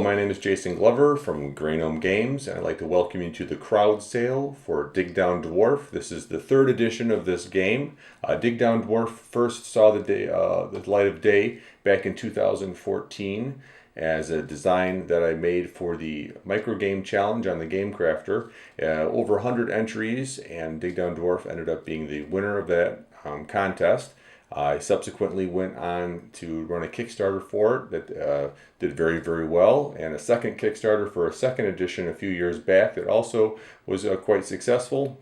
my name is Jason Glover from Grey Gnome Games, and I'd like to welcome you to the crowd sale for Dig Down Dwarf. This is the third edition of this game. Dig Down Dwarf first saw the light of day back in 2014 as a design that I made for the micro game challenge on the Game Crafter. Over 100 entries, and Dig Down Dwarf ended up being the winner of that contest. I subsequently went on to run a Kickstarter for it that did very, very well, and a second Kickstarter for a second edition a few years back that also was quite successful.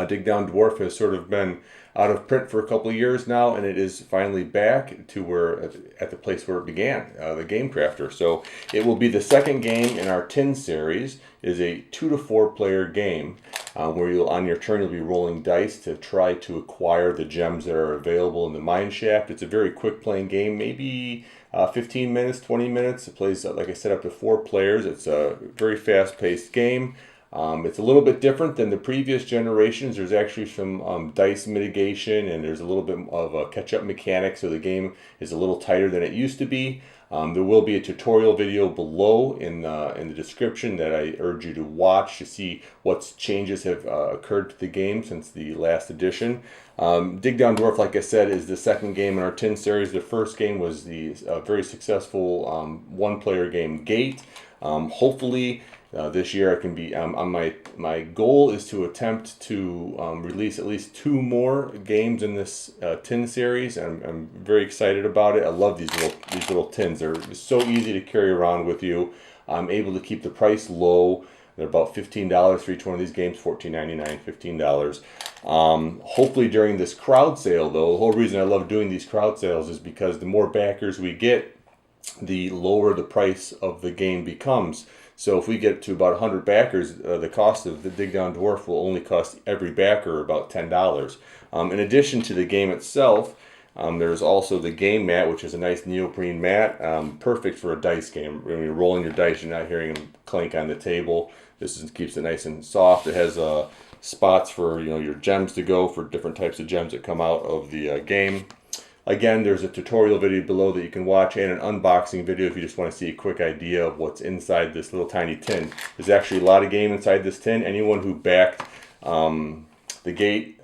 Dig Down Dwarf has sort of been out of print for a couple of years now, and it is finally back to where at the place where it began, the Game Crafter. So it will be the second game in our tin series. It is a 2 to 4 player game where you'll, on your turn, you'll be rolling dice to try to acquire the gems that are available in the mine shaft. It's a very quick playing game, maybe 15 minutes, 20 minutes. It plays, like I said, up to 4 players. It's a very fast paced game. It's a little bit different than the previous generations. There's actually some dice mitigation, and there's a little bit of a catch-up mechanic, so the game is a little tighter than it used to be. There will be a tutorial video below in the description that I urge you to watch to see what changes have occurred to the game since the last edition. Dig Down Dwarf, like I said, is the second game in our tin series. The first game was the very successful one-player game Gate. Hopefully this year I can be on my goal is to attempt to release at least 2 more games in this tin series. I'm very excited about it. I love these little tins. They're so easy to carry around with you. I'm able to keep the price low. They're about $15 for each one of these games, $14.99, $15. Hopefully during this crowd sale, though, the whole reason I love doing these crowd sales is because the more backers we get, the lower the price of the game becomes. So if we get to about 100 backers, the cost of the Dig Down Dwarf will only cost every backer about $10. In addition to the game itself, there's also the game mat, which is a nice neoprene mat, perfect for a dice game. When you're rolling your dice, you're not hearing them clank on the table. Keeps it nice and soft. It has spots for your gems to go for different types of gems that come out of the game. Again, there's a tutorial video below that you can watch, and an unboxing video if you just want to see a quick idea of what's inside this little tiny tin. There's actually a lot of game inside this tin. Anyone who backed the game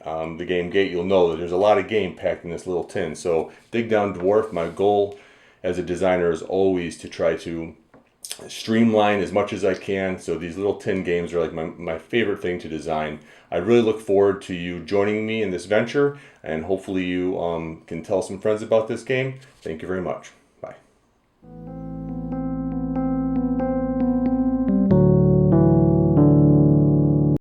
Gate, you'll know that there's a lot of game packed in this little tin. So Dig Down Dwarf, my goal as a designer is always to try to streamline as much as I can. So these little tin games are like my favorite thing to design. I really look forward to you joining me in this venture, and hopefully you can tell some friends about this game. Thank you very much.